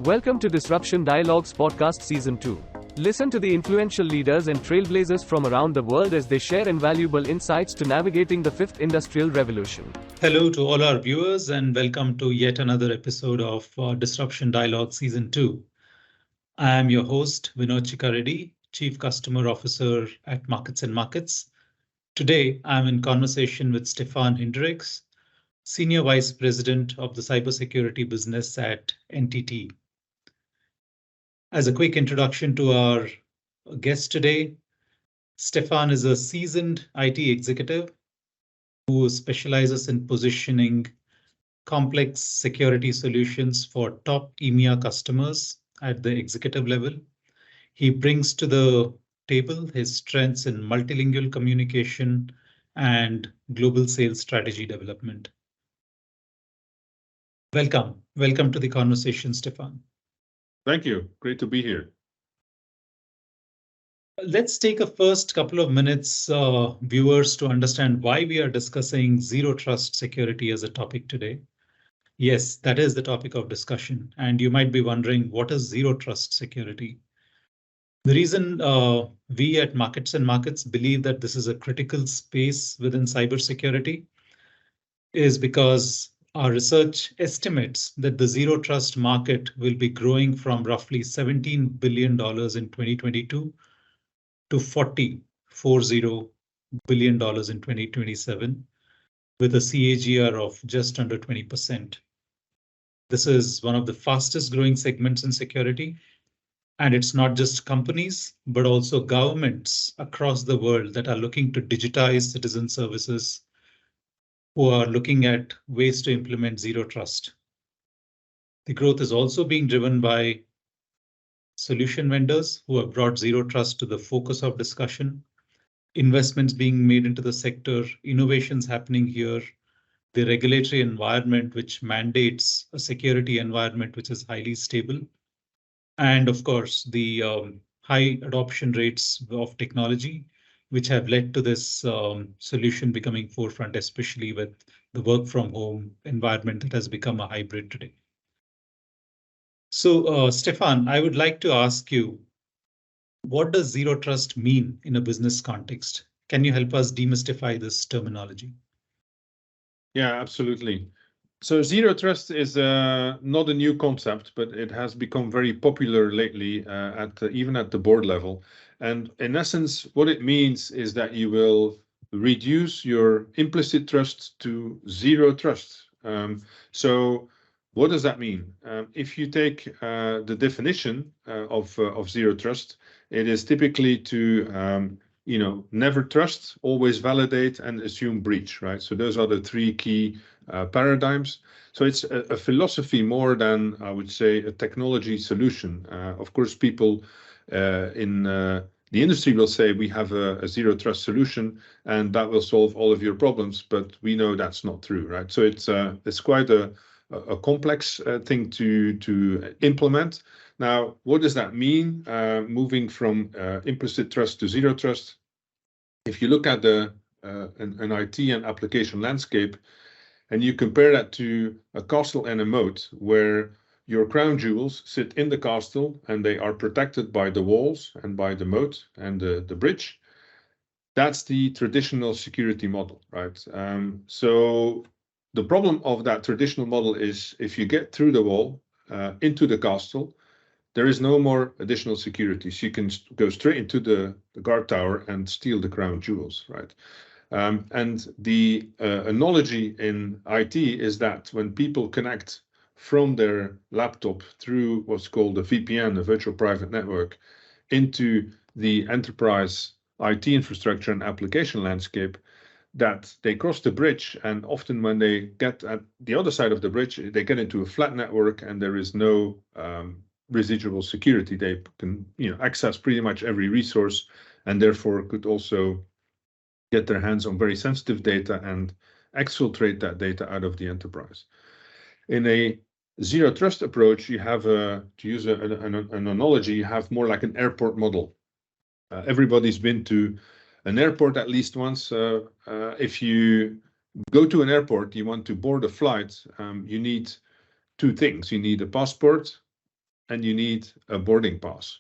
Welcome to Disruption Dialogues Podcast Season 2. Listen to the influential leaders and trailblazers from around the world as they share invaluable insights to navigating the fifth industrial revolution. Hello to all our viewers and welcome to yet another episode of Disruption Dialogues Season 2. I am your host, Vinod Chikkareddy, Chief Customer Officer at MarketsandMarkets. Today, I'm in conversation with Stefaan Hinderyckx, Senior Vice President of the Cybersecurity business at NTT. As a quick introduction to our guest today, Stefaan is a seasoned IT executive who specializes in positioning complex security solutions for top EMEA customers at the executive level. He brings to the table his strengths in multilingual communication and global sales strategy development. Welcome to the conversation, Stefaan. Thank you. Great to be here. Let's take a first couple of minutes, viewers, to understand why we are discussing zero trust security as a topic today. Yes, that is the topic of discussion. And you might be wondering, what is zero trust security? The reason we at Markets and Markets believe that this is a critical space within cybersecurity is because our research estimates that the zero trust market will be growing from roughly $17 billion in 2022 to $40 billion in 2027, with a CAGR of just under 20%. This is one of the fastest growing segments in security. And it's not just companies, but also governments across the world that are looking to digitize citizen services, who are looking at ways to implement zero trust. The growth is also being driven by solution vendors who have brought zero trust to the focus of discussion, investments being made into the sector, innovations happening here, the regulatory environment which mandates a security environment which is highly stable, and of course the high adoption rates of technology which have led to this solution becoming forefront, especially with the work from home environment that has become a hybrid today. So, Stefaan, I would like to ask you, what does zero trust mean in a business context? Can you help us demystify this terminology? Yeah, absolutely. So zero trust is not a new concept, but it has become very popular lately even at the board level. And in essence, what it means is that you will reduce your implicit trust to zero trust. So what does that mean? If you take the definition of zero trust, it is typically to never trust, always validate, and assume breach, right? So those are the three key paradigms. So it's a philosophy more than, I would say, a technology solution. Of course, people in the industry will say we have a zero trust solution and that will solve all of your problems, but we know that's not true, right? So it's quite a complex thing to implement. Now, what does that mean? Moving from implicit trust to zero trust. If you look at an IT and application landscape, and you compare that to a castle and a moat, where your crown jewels sit in the castle and they are protected by the walls and by the moat and the bridge, that's the traditional security model, right? So the problem of that traditional model is if you get through the wall into the castle, there is no more additional security. So you can go straight into the guard tower and steal the crown jewels, right? And the analogy in IT is that when people connect from their laptop through what's called a VPN, a virtual private network, into the enterprise IT infrastructure and application landscape, that they cross the bridge, and often when they get at the other side of the bridge, they get into a flat network and there is no residual security. They can access pretty much every resource and therefore could also get their hands on very sensitive data and exfiltrate that data out of the enterprise. In a zero trust approach, you have to use an analogy, you have more like an airport model. Everybody's been to an airport at least once. If you go to an airport, you want to board a flight, you need two things. You need a passport and you need a boarding pass.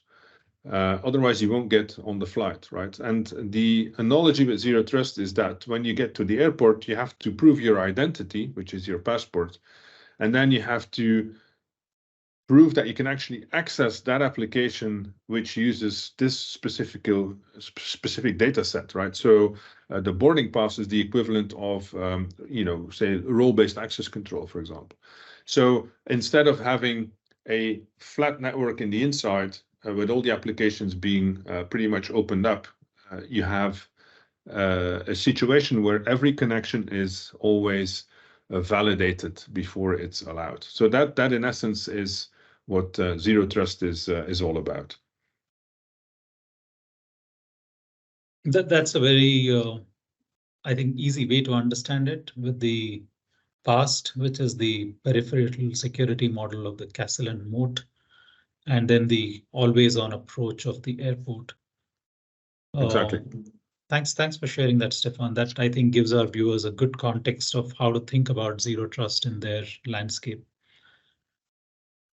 Otherwise, you won't get on the flight, right? And the analogy with zero trust is that when you get to the airport, you have to prove your identity, which is your passport, and then you have to prove that you can actually access that application which uses this specific data set, right? So the boarding pass is the equivalent of, say, role-based access control, for example. So instead of having a flat network in the inside with all the applications being pretty much opened up, you have a situation where every connection is always validated before it's allowed. So that in essence is what zero trust is all about. That's a very, I think, easy way to understand it, with the past, which is the peripheral security model of the castle and moat, and then the always-on approach of the airport. Exactly. Thanks for sharing that, Stefan. That, I think, gives our viewers a good context of how to think about zero trust in their landscape.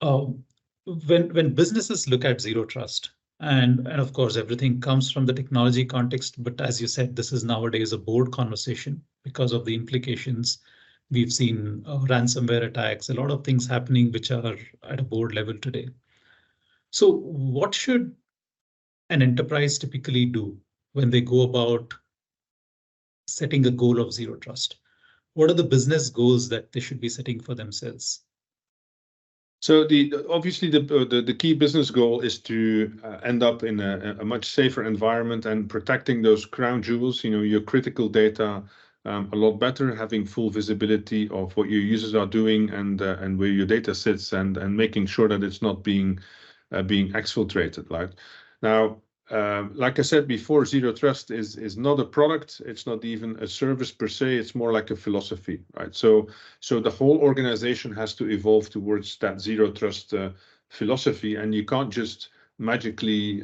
When businesses look at zero trust, and of course everything comes from the technology context, but as you said, this is nowadays a board conversation because of the implications. We've seen ransomware attacks, a lot of things happening which are at a board level today. So what should an enterprise typically do when they go about setting a goal of zero trust? What are the business goals that they should be setting for themselves? So obviously the key business goal is to end up in a much safer environment and protecting those crown jewels, your critical data, a lot better, having full visibility of what your users are doing and where your data sits, and making sure that it's not being exfiltrated. Right now, like I said before, zero trust is not a product. It's not even a service per se. It's more like a philosophy, right? So the whole organization has to evolve towards that zero trust philosophy, and you can't just magically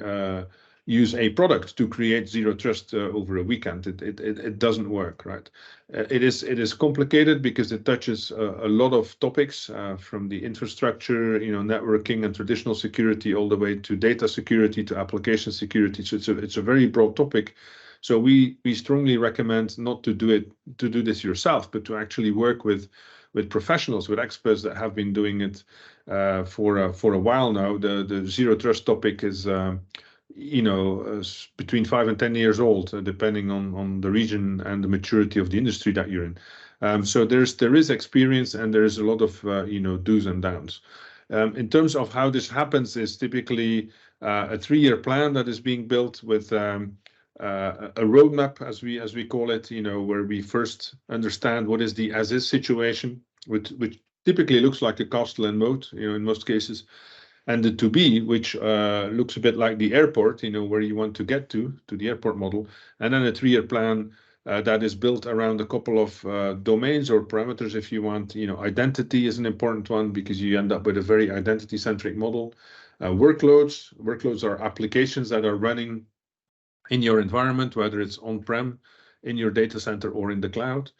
use a product to create zero trust over a weekend. It doesn't work, right? It is complicated because it touches a lot of topics from the infrastructure, networking and traditional security, all the way to data security, to application security. So it's a very broad topic. So we strongly recommend not to do this yourself, but to actually work with professionals, with experts that have been doing it for a while now. The zero trust topic is between 5 and 10 years old, depending on the region and the maturity of the industry that you're in. So there is experience, and there is a lot of do's and don'ts. In terms of how this happens, is typically a 3-year plan that is being built with a roadmap, as we call it, where we first understand what is the as-is situation, which typically looks like a castle and moat, in most cases. And the to be, which looks a bit like the airport, where you want to get to the airport model. And then a 3-year plan that is built around a couple of domains or parameters, if you want. Identity is an important one because you end up with a very identity-centric model. Workloads are applications that are running in your environment, whether it's on-prem, in your data center, or in the cloud.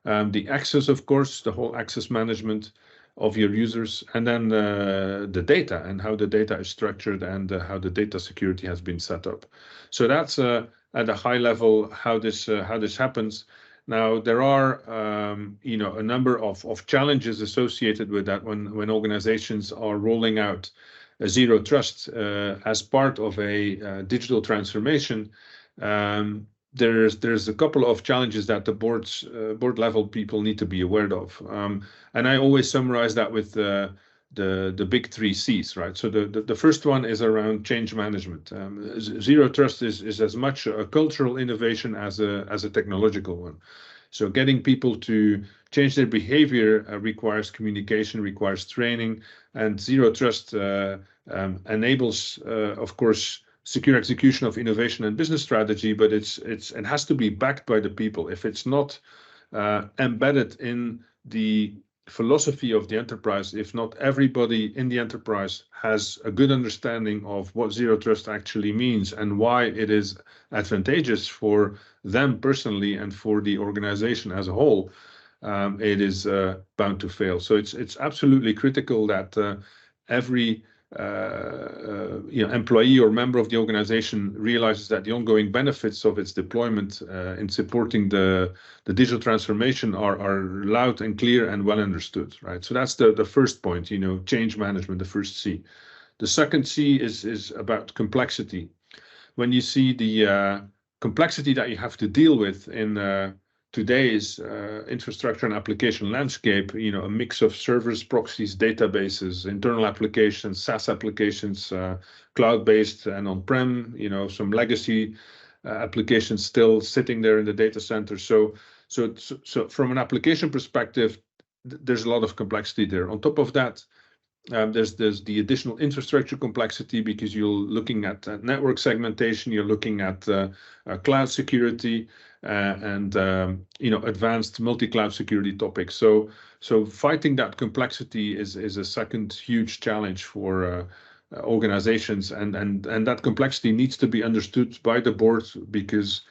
The access, of course, the whole access management of your users, and then the data and how the data is structured, and how the data security has been set up. So that's at a high level how this happens. Now there are a number of challenges associated with that when organizations are rolling out a zero trust as part of a digital transformation. There's a couple of challenges that the board level people need to be aware of, and I always summarize that with the big 3 C's, right? So the first one is around change management. Zero trust is as much a cultural innovation as a technological one. So getting people to change their behavior requires communication, requires training, and zero trust enables, of course, secure execution of innovation and business strategy, but it has to be backed by the people. If it's not embedded in the philosophy of the enterprise, if not everybody in the enterprise has a good understanding of what zero trust actually means and why it is advantageous for them personally and for the organization as a whole, it is bound to fail. So it's absolutely critical that every employee or member of the organization realizes that the ongoing benefits of its deployment in supporting the digital transformation are loud and clear and well understood, right? So that's the first point, change management, the first C. The second C is about complexity. When you see the complexity that you have to deal with in today's infrastructure and application landscape, a mix of servers, proxies, databases, internal applications, SaaS applications, cloud-based and on-prem, some legacy applications still sitting there in the data center. So from an application perspective, there's a lot of complexity there. On top of that, there's the additional infrastructure complexity because you're looking at network segmentation, you're looking at cloud security and advanced multi-cloud security topics. So fighting that complexity is a second huge challenge for organizations, and that complexity needs to be understood by the board because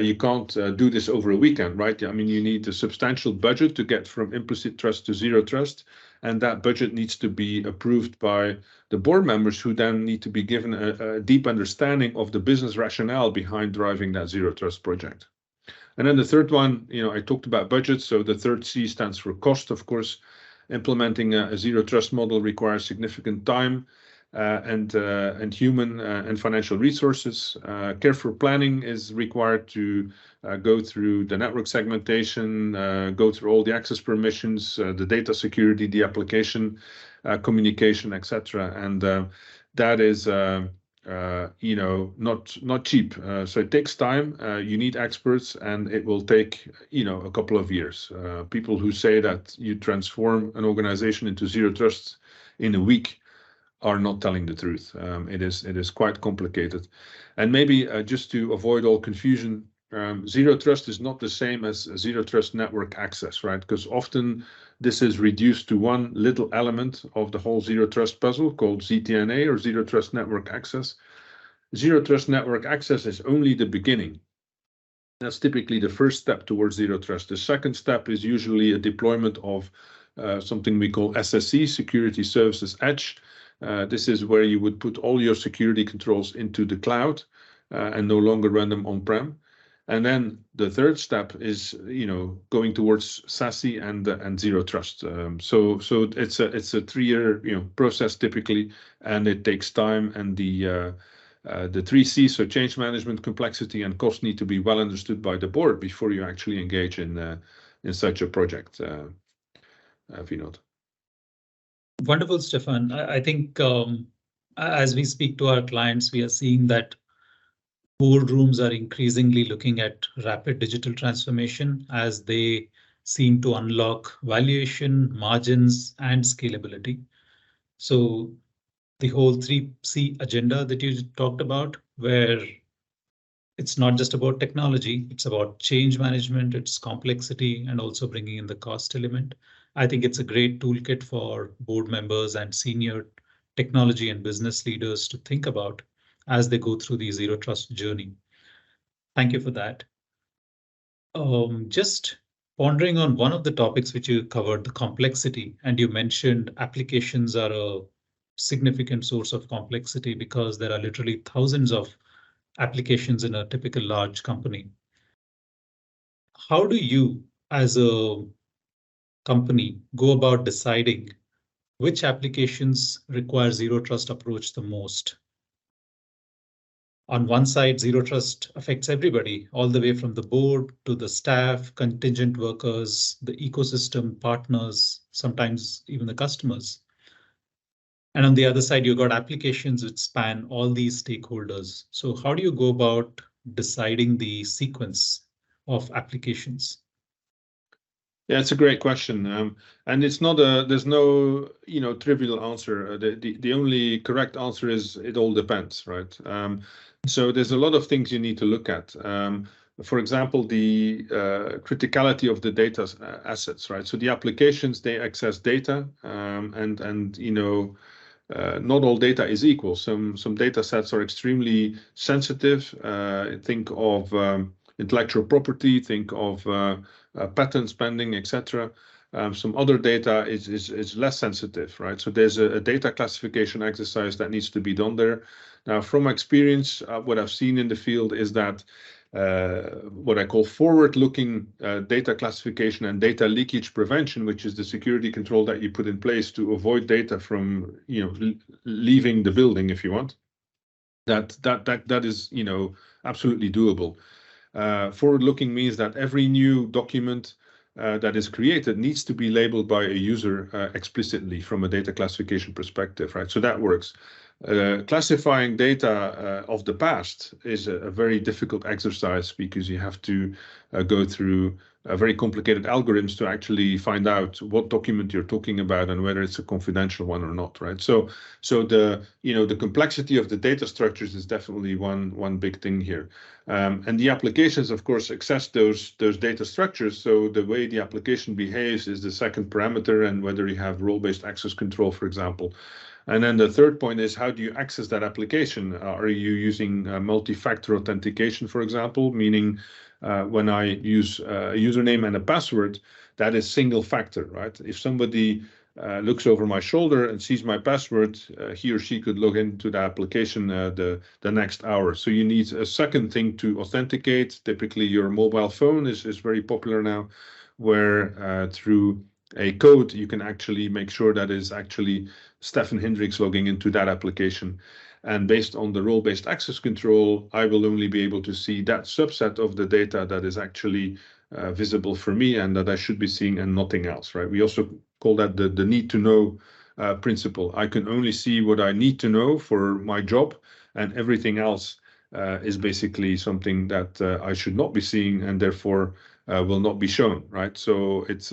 you can't do this over a weekend, right? I mean, you need a substantial budget to get from implicit trust to zero trust. And that budget needs to be approved by the board members who then need to be given a deep understanding of the business rationale behind driving that zero trust project. And then the third one, I talked about budget. So the third C stands for cost, of course. Implementing a zero trust model requires significant time and human and financial resources. Careful planning is required to go through the network segmentation, go through all the access permissions, the data security, the application communication, etc. And that is not cheap. So it takes time. You need experts, and it will take a couple of years. People who say that you transform an organization into zero trust in a week are not telling the truth. It is quite complicated. And maybe just to avoid all confusion, zero trust is not the same as zero trust network access, right? Because often this is reduced to one little element of the whole zero trust puzzle called ZTNA, or zero trust network access. Zero trust network access is only the beginning. That's typically the first step towards zero trust. The second step is usually a deployment of something we call SSE, Security Services Edge. This is where you would put all your security controls into the cloud and no longer run them on-prem. And then the third step is, going towards SASE and zero trust. So it's a 3-year process typically, and it takes time. And the 3 C's, so change management, complexity, and cost, need to be well understood by the board before you actually engage in such a project. Vinod. Wonderful, Stefaan. I think as we speak to our clients, we are seeing that boardrooms are increasingly looking at rapid digital transformation as they seem to unlock valuation, margins, and scalability. So the whole 3C agenda that you talked about, where it's not just about technology, it's about change management, it's complexity, and also bringing in the cost element. I think it's a great toolkit for board members and senior technology and business leaders to think about as they go through the zero trust journey. Thank you for that. Just pondering on one of the topics which you covered, the complexity, and you mentioned applications are a significant source of complexity because there are literally thousands of applications in a typical large company. How do you, as a company, go about deciding which applications require zero trust approach the most? On one side, zero trust affects everybody, all the way from the board to the staff, contingent workers, the ecosystem partners, sometimes even the customers. And on the other side, you've got applications which span all these stakeholders. So how do you go about deciding the sequence of applications? Yeah, it's a great question, and it's not there's no trivial answer. The only correct answer is it all depends, right? So there's a lot of things you need to look at. For example, the criticality of the data assets, right? So the applications, they access data, and not all data is equal. Some data sets are extremely sensitive. Think of intellectual property, think of patent pending, etc. Some other data is less sensitive, right? So there's a data classification exercise that needs to be done there. Now, from experience, what I've seen in the field is that what I call forward-looking data classification and data leakage prevention, which is the security control that you put in place to avoid data from, leaving the building, if you want. That is, absolutely doable. Forward-looking means that every new document that is created needs to be labeled by a user explicitly from a data classification perspective, right? So that works. Classifying data of the past is a very difficult exercise because you have to go through very complicated algorithms to actually find out what document you're talking about and whether it's a confidential one or not, right? So the complexity of the data structures is definitely one big thing here. And the applications, of course, access those data structures. So the way the application behaves is the second parameter, and whether you have role-based access control, for example. And then the third point is, how do you access that application? Are you using multi-factor authentication, for example, meaning when I use a username and a password, that is single factor, right? If somebody looks over my shoulder and sees my password, he or she could log into the application the next hour. So you need a second thing to authenticate. Typically, your mobile phone is very popular now, where through a code you can actually make sure that is actually Stefaan Hinderyckx logging into that application. And based on the role-based access control, I will only be able to see that subset of the data that is actually visible for me and that I should be seeing, and nothing else, right? We also call that the need to know principle. I can only see what I need to know for my job, and everything else is basically something that I should not be seeing, and therefore will not be shown, right? So it's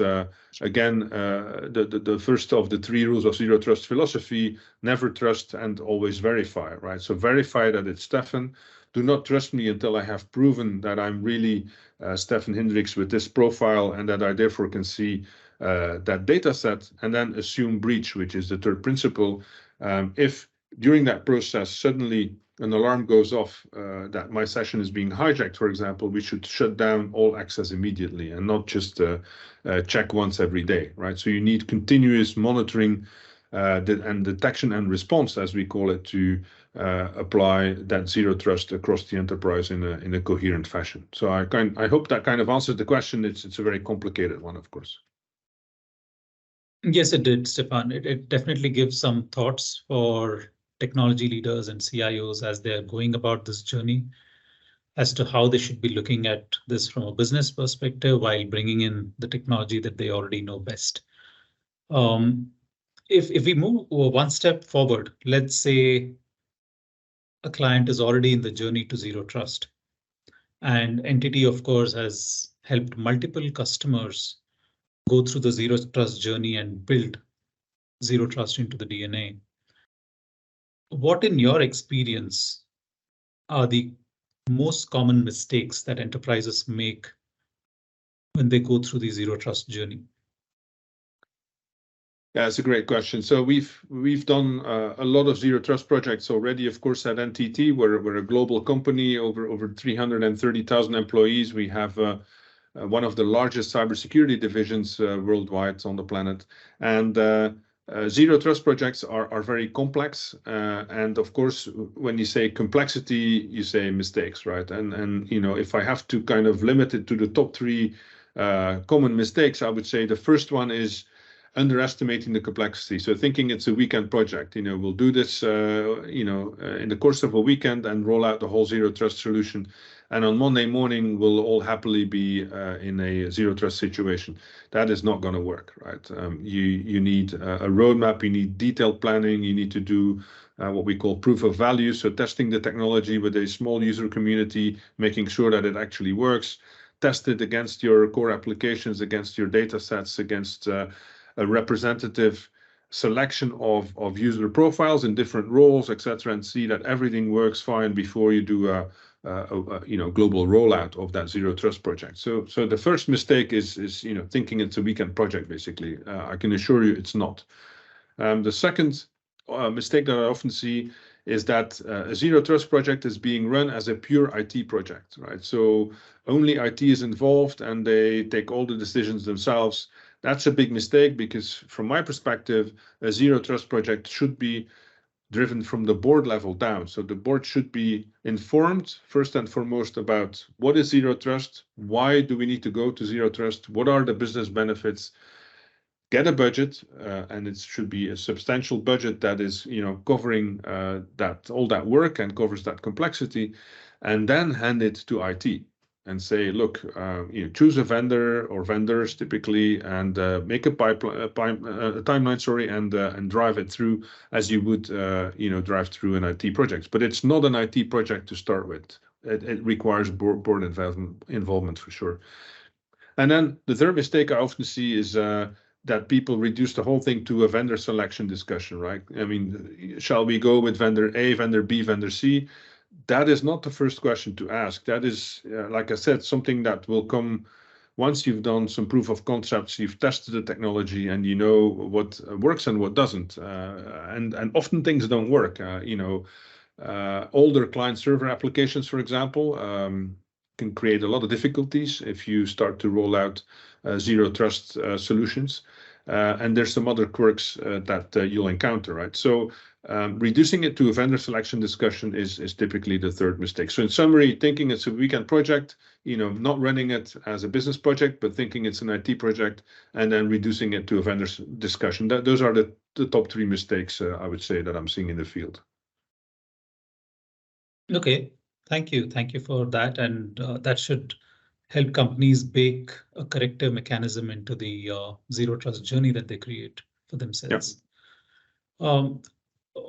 again the first of the three rules of zero trust philosophy: never trust and always verify, right? So verify that it's Stefan. Do not trust me until I have proven that I'm really Stefaan Hinderyckx with this profile, and that I therefore can see that data set, and then assume breach, which is the third principle. If during that process suddenly an alarm goes off that my session is being hijacked, for example, we should shut down all access immediately and not just check once every day, right? So you need continuous monitoring and detection and response, as we call it, to apply that zero trust across the enterprise in a coherent fashion. So I hope that kind of answers the question. It's a very complicated one, of course. Yes, it did, Stefan. It definitely gives some thoughts for technology leaders and CIOs as they're going about this journey as to how they should be looking at this from a business perspective while bringing in the technology that they already know best. If we move one step forward, let's say a client is already in the journey to zero trust, and NTT, of course, has helped multiple customers go through the zero trust journey and build zero trust into the DNA. What, in your experience, are the most common mistakes that enterprises make when they go through the zero trust journey? Yeah, it's a great question. So we've done a lot of zero trust projects already, of course, at NTT. We're a global company, over 330,000 employees. We have one of the largest cybersecurity divisions worldwide on the planet, and zero trust projects are very complex. And of course, when you say complexity, you say mistakes, right? And if I have to kind of limit it to the top three common mistakes, I would say the first one is underestimating the complexity. So thinking it's a weekend project, we'll do this, in the course of a weekend and roll out the whole zero trust solution. And on Monday morning, we'll all happily be in a zero trust situation. That is not going to work, right? You need a roadmap, you need detailed planning, you need to do what we call proof of value. So testing the technology with a small user community, making sure that it actually works, test it against your core applications, against your data sets, against a representative selection of user profiles in different roles, etc., and see that everything works fine before you do a global rollout of that zero trust project. So the first mistake is thinking it's a weekend project. Basically, I can assure you it's not. The second mistake that I often see is that a zero trust project is being run as a pure IT project, right? So only IT is involved and they take all the decisions themselves. That's a big mistake because from my perspective, a zero trust project should be driven from the board level down. So the board should be informed first and foremost about what is zero trust, why do we need to go to zero trust, what are the business benefits, get a budget, and it should be a substantial budget that is, covering that all that work and covers that complexity, and then hand it to IT and say, look, choose a vendor or vendors typically, and make a timeline, sorry, and drive it through as you would, drive through an IT project. But it's not an IT project to start with. It requires board involvement for sure. And then the third mistake I often see is that people reduce the whole thing to a vendor selection discussion, right? I mean, shall we go with vendor A, vendor B, vendor C? That is not the first question to ask. That is, like I said, something that will come once you've done some proof of concepts, you've tested the technology, and you know what works and what doesn't. And often things don't work. Older client-server applications, for example, can create a lot of difficulties if you start to roll out zero trust solutions. And there's some other quirks that you'll encounter, right? So reducing it to a vendor selection discussion is typically the third mistake. So in summary, thinking it's a weekend project, not running it as a business project, but thinking it's an IT project, and then reducing it to a vendor discussion. Those are the top three mistakes, I would say, that I'm seeing in the field. Okay, thank you. Thank you for that. And that should help companies bake a corrective mechanism into the zero trust journey that they create for themselves. Yep.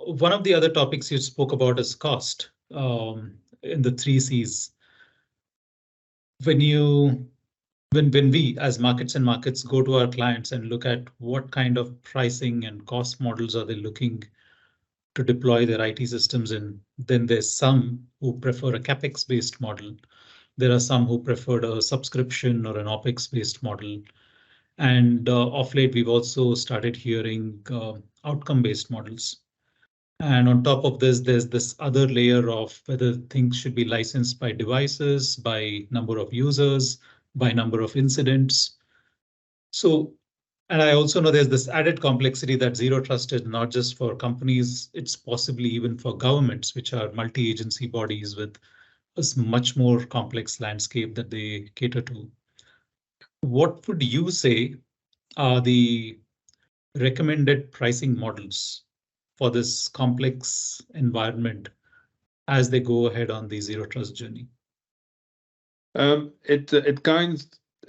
One of the other topics you spoke about is cost in the 3 C's. When we as Markets and Markets go to our clients and look at what kind of pricing and cost models are they looking to deploy their IT systems in, then there's some who prefer a CapEx based model. There are some who prefer a subscription or an OpEx based model. And of late, we've also started hearing outcome based models. And on top of this, there's this other layer of whether things should be licensed by devices, by number of users, by number of incidents. So, and I also know there's this added complexity that zero trust is not just for companies, it's possibly even for governments, which are multi-agency bodies with a much more complex landscape that they cater to. What would you say are the recommended pricing models for this complex environment as they go ahead on the zero trust journey?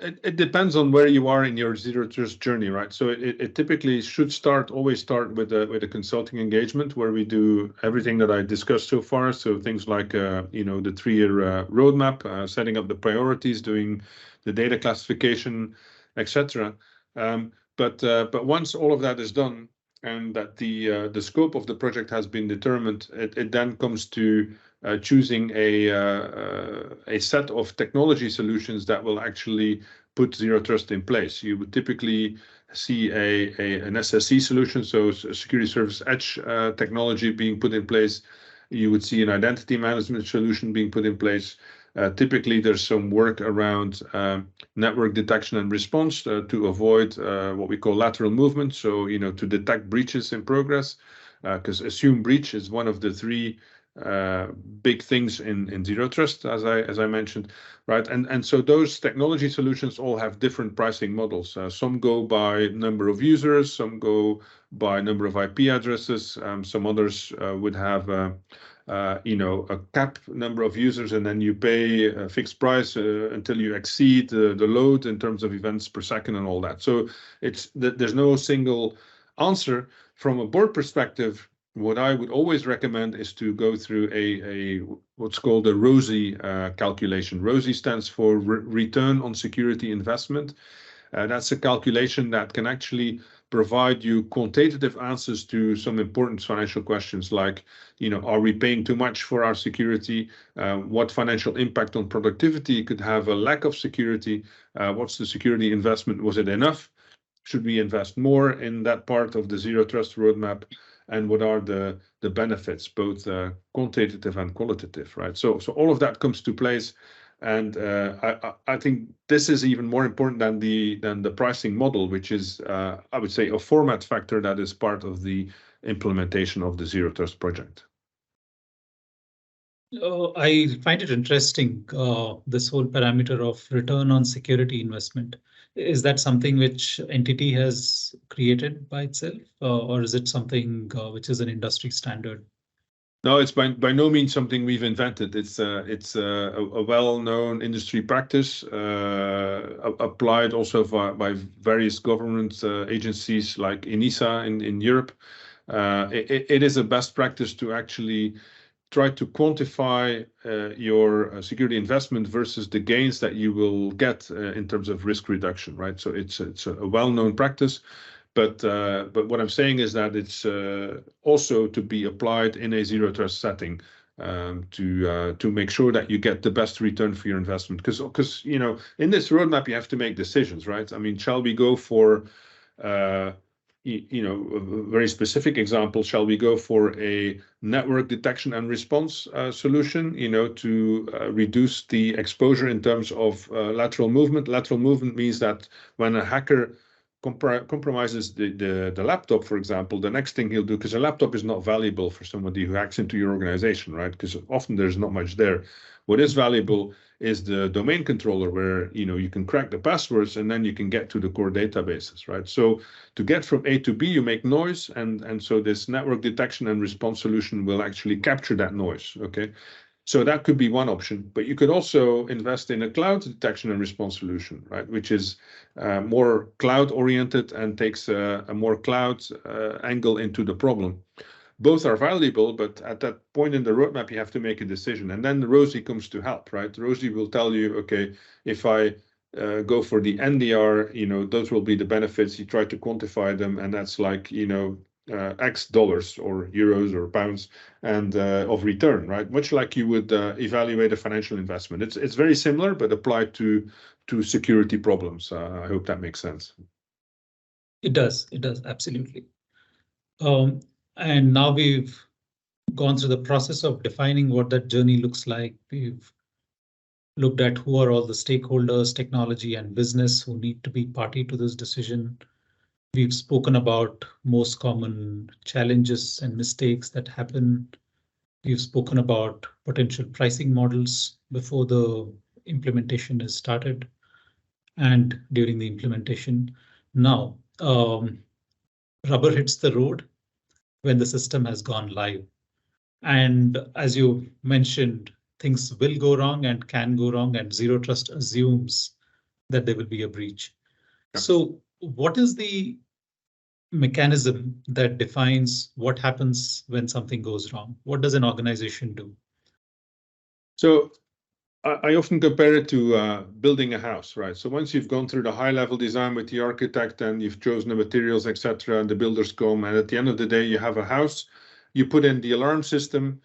It depends on where you are in your zero trust journey, right? So it typically should always start with a consulting engagement where we do everything that I discussed so far. So things like the 3-year roadmap, setting up the priorities, doing the data classification, etc. But once all of that is done, and that the scope of the project has been determined, it then comes to choosing a set of technology solutions that will actually put zero trust in place. You would typically see an SSE solution, so a security service edge technology being put in place. You would see an identity management solution being put in place. Typically, there's some work around network detection and response to avoid what we call lateral movement. So, to detect breaches in progress, because assumed breach is one of the 3 big things in zero trust, as I mentioned, right? And so those technology solutions all have different pricing models. Some go by number of users, some go by number of IP addresses. Some others would have a cap number of users, and then you pay a fixed price until you exceed the load in terms of events per second and all that. So there's no single answer. From a board perspective, what I would always recommend is to go through a what's called a ROSI calculation. ROSI stands for Return on Security Investment. That's a calculation that can actually provide you quantitative answers to some important financial questions like, are we paying too much for our security? What financial impact on productivity could have a lack of security? What's the security investment? Was it enough? Should we invest more in that part of the zero trust roadmap? And what are the benefits, both quantitative and qualitative, right? So all of that comes to place. And I think this is even more important than the pricing model, which is, I would say, a format factor that is part of the implementation of the Zero Trust project. I find it interesting, this whole parameter of return on security investment. Is that something which NTT has created by itself, or is it something which is an industry standard? No, it's by no means something we've invented. It's a well-known industry practice applied also by various government agencies like ENISA in Europe. It is a best practice to actually try to quantify your security investment versus the gains that you will get in terms of risk reduction, right? So it's a well-known practice, but what I'm saying is that it's also to be applied in a zero trust setting to make sure that you get the best return for your investment. Because you know, in this roadmap you have to make decisions, right? I mean, shall we go for you know, a very specific example, shall we go for a network detection and response solution, you know, to reduce the exposure in terms of lateral movement? Lateral movement means that when a hacker compromises the laptop, for example, the next thing he'll do, because a laptop is not valuable for somebody who hacks into your organization, right? Because often there's not much there. What is valuable is the domain controller, where you know you can crack the passwords and then you can get to the core databases, right? So to get from A to B, you make noise, and so this network detection and response solution will actually capture that noise. Okay, so that could be one option, but you could also invest in a cloud detection and response solution, right? Which is more cloud oriented and takes a more cloud angle into the problem. Both are valuable, but at that point in the roadmap, you have to make a decision. And then Rosie comes to help, right? Rosie will tell you, okay, if I go for the NDR, you know, those will be the benefits. You try to quantify them, and that's like, you know, X dollars or euros or pounds and of return, right? Much like you would evaluate a financial investment. It's very similar, but applied to security problems. I hope that makes sense. It does, absolutely. And now we've gone through the process of defining what that journey looks like. We've looked at who are all the stakeholders, technology and business, who need to be party to this decision. We've spoken about most common challenges and mistakes that happen. We've spoken about potential pricing models before the implementation is started and during the implementation. Now, rubber hits the road when the system has gone live. And as you mentioned, things will go wrong and can go wrong, and zero trust assumes that there will be a breach. Yeah. So what is the mechanism that defines what happens when something goes wrong? What does an organization do? So I often compare it to building a house, right? So once you've gone through the high-level design with the architect and you've chosen the materials, etc., and the builders come, and at the end of the day, you have a house, you put in the alarm system,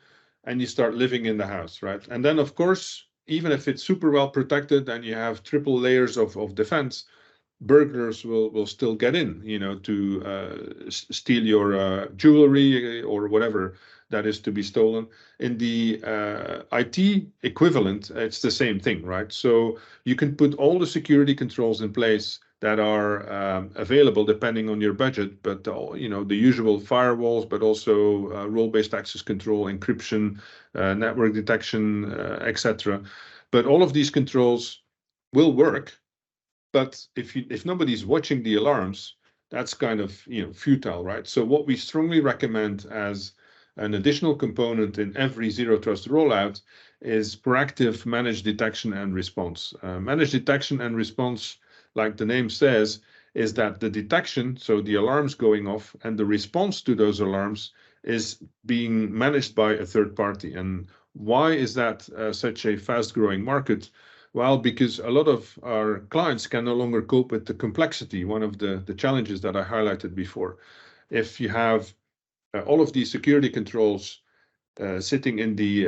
and you start living in the house, right? And then, of course, even if it's super well protected and you have triple layers of defense, burglars will still get in, you know, to steal your jewelry or whatever that is to be stolen. In the IT equivalent, it's the same thing, right? So you can put all the security controls in place that are available depending on your budget, but you know, the usual firewalls, but also role-based access control, encryption, network detection, etc. But all of these controls will work. But if nobody's watching the alarms, that's kind of, you know, futile, right? So what we strongly recommend as an additional component in every zero trust rollout is proactive managed detection and response. Managed detection and response, like the name says, is that the detection, so the alarms going off, and the response to those alarms is being managed by a third party. And why is that such a fast-growing market? Well, because a lot of our clients can no longer cope with the complexity, one of the challenges that I highlighted before. If you have all of these security controls sitting in the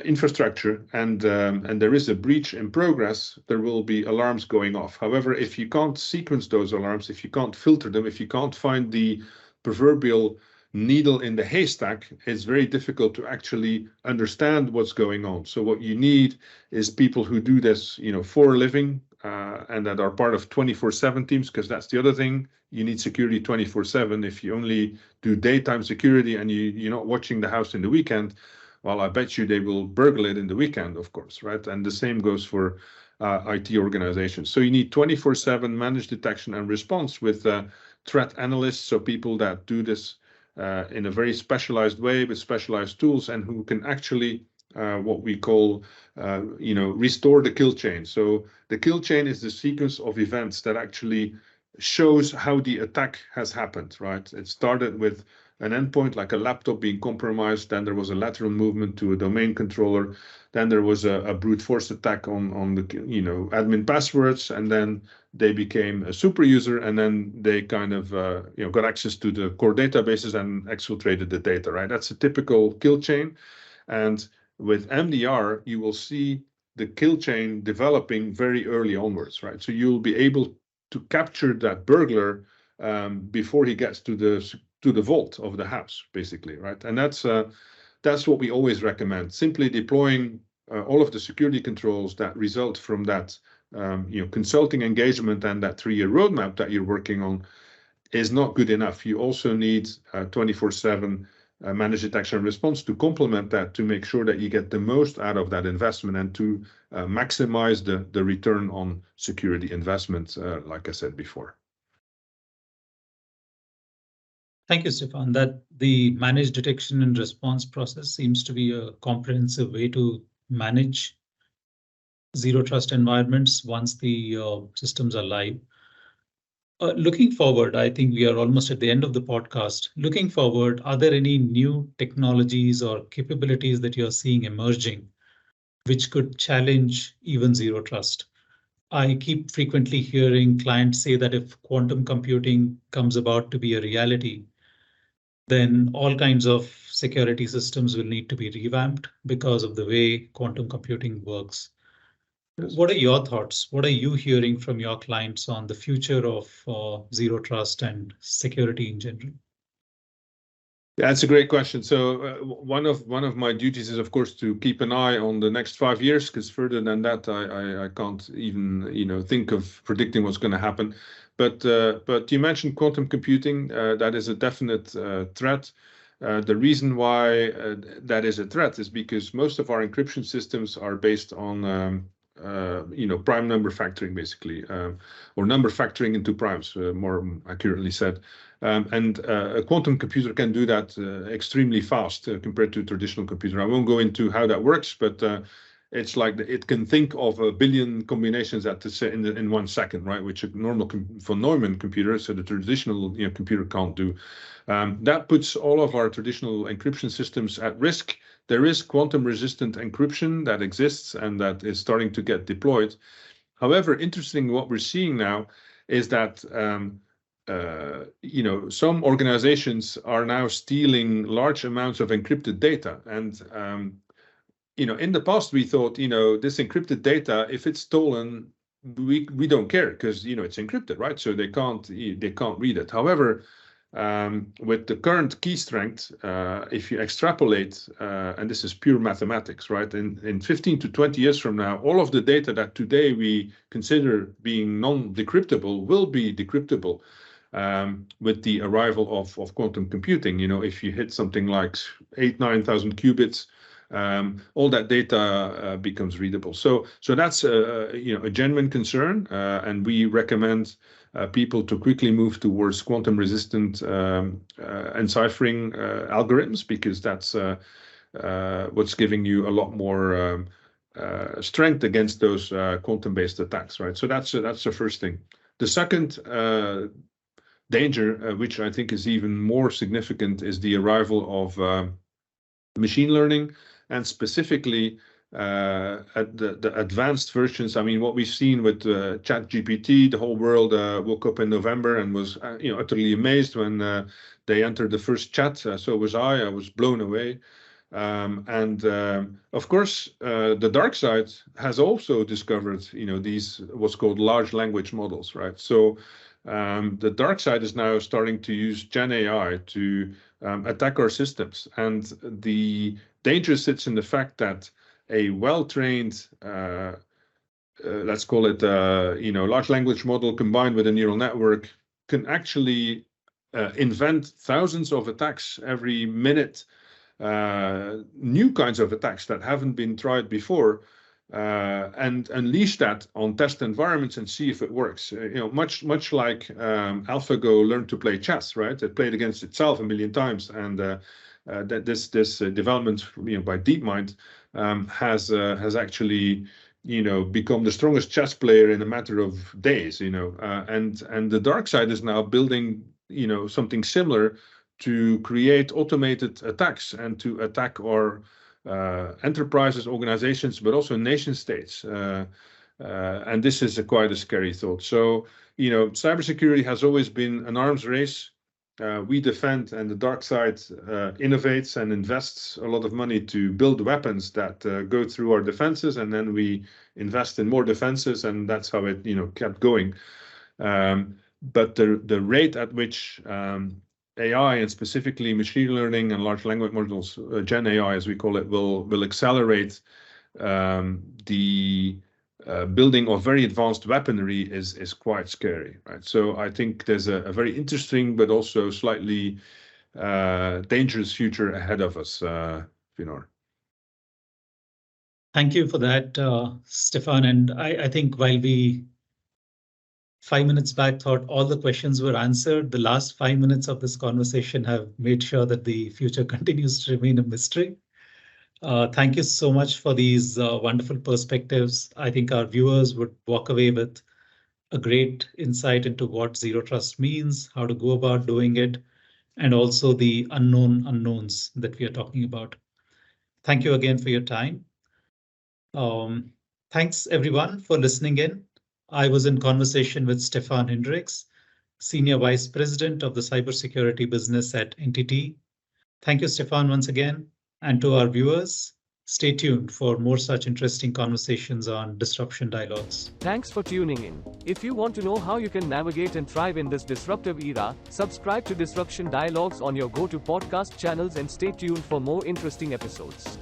infrastructure and there is a breach in progress, there will be alarms going off. However, if you can't sequence those alarms, if you can't filter them, if you can't find the proverbial needle in the haystack, it's very difficult to actually understand what's going on. So what you need is people who do this, for a living, and that are part of 24/7 teams, because that's the other thing. You need security 24/7. If you only do daytime security and you're not watching the house in the weekend, well, I bet you they will burgle it in the weekend, of course, right? And the same goes for IT organizations. So you need 24/7 managed detection and response with threat analysts, so people that do this in a very specialized way with specialized tools and who can actually what we call, restore the kill chain. So the kill chain is the sequence of events that actually shows how the attack has happened, right? It started with an endpoint like a laptop being compromised, then there was a lateral movement to a domain controller, then there was a brute force attack on the admin passwords, and then they became a super user, and then they kind of got access to the core databases and exfiltrated the data, right? That's a typical kill chain. And with MDR, you will see the kill chain developing very early onwards, right? So you'll be able to capture that burglar before he gets to the vault of the house, basically, right? And that's what we always recommend. Simply deploying all of the security controls that result from that consulting engagement and that 3-year roadmap that you're working on is not good enough. You also need 24/7 managed detection and response to complement that, to make sure that you get the most out of that investment and to maximize the return on security investment, like I said before. Thank you, Stefaan. That the managed detection and response process seems to be a comprehensive way to manage zero trust environments once the systems are live. Looking forward, I think we are almost at the end of the podcast. Looking forward, are there any new technologies or capabilities that you're seeing emerging which could challenge even zero trust? I keep frequently hearing clients say that if quantum computing comes about to be a reality, then all kinds of security systems will need to be revamped because of the way quantum computing works. What are your thoughts? What are you hearing from your clients on the future of zero trust and security in general? Yeah, that's a great question. So one of my duties is, of course, to keep an eye on the next 5 years, because further than that, I can't even think of predicting what's going to happen. But you mentioned quantum computing. That is a definite threat. The reason why that is a threat is because most of our encryption systems are based on prime number factoring, basically, or number factoring into primes, more accurately said. And a quantum computer can do that extremely fast compared to a traditional computer. I won't go into how that works, but it's like it can think of 1 billion combinations in 1 second, right? Which a normal von Neumann computer, so the traditional computer, can't do. That puts all of our traditional encryption systems at risk. There is quantum-resistant encryption that exists and that is starting to get deployed. However, interesting, what we're seeing now is that some organizations are now stealing large amounts of encrypted data. And in the past we thought, this encrypted data, if it's stolen, we don't care because it's encrypted, right? So they can't read it. However, with the current key strength, if you extrapolate, and this is pure mathematics, right? In 15 to 20 years from now, all of the data that today we consider being non-decryptable will be decryptable with the arrival of quantum computing. If you hit something like 9,000 qubits, all that data becomes readable. So that's a genuine concern, and we recommend people to quickly move towards quantum-resistant enciphering algorithms, because that's what's giving you a lot more strength against those quantum-based attacks, right? So that's the first thing. The second danger, which I think is even more significant, is the arrival of machine learning, and specifically at the advanced versions. I mean, what we've seen with ChatGPT, the whole world woke up in November and was utterly amazed when they entered the first chat. So was I. I was blown away. And of course, the dark side has also discovered these what's called large language models, right? So the dark side is now starting to use Gen AI to attack our systems. And the danger sits in the fact that a well-trained, let's call it, large language model combined with a neural network can actually invent thousands of attacks every minute, new kinds of attacks that haven't been tried before, and unleash that on test environments and see if it works. Much like AlphaGo learned to play chess, right? It played against itself a million times, and that this development, by DeepMind, has actually become the strongest chess player in a matter of days. And the dark side is now building something similar to create automated attacks and to attack our enterprises, organizations, but also nation states. And this is quite a scary thought. So, cybersecurity has always been an arms race. We defend, and the dark side innovates and invests a lot of money to build weapons that go through our defenses, and then we invest in more defenses, and that's how it kept going. But the rate at which AI, and specifically machine learning and large language models, Gen AI as we call it, will accelerate the building of very advanced weaponry is quite scary, right? So I think there's a very interesting but also slightly dangerous future ahead of us, Vinod. Thank you for that, Stefaan. And I think while we 5 minutes back thought all the questions were answered, the last 5 minutes of this conversation have made sure that the future continues to remain a mystery. Thank you so much for these wonderful perspectives. I think our viewers would walk away with a great insight into what Zero Trust means, how to go about doing it, and also the unknown unknowns that we are talking about. Thank you again for your time. Thanks everyone for listening in. I was in conversation with Stefaan Hinderyckx, Senior Vice President of the Cybersecurity business at NTT. Thank you, Stefaan, once again. And to our viewers, stay tuned for more such interesting conversations on Disruption Dialogues. Thanks for tuning in. If you want to know how you can navigate and thrive in this disruptive era, subscribe to Disruption Dialogues on your go-to podcast channels and stay tuned for more interesting episodes.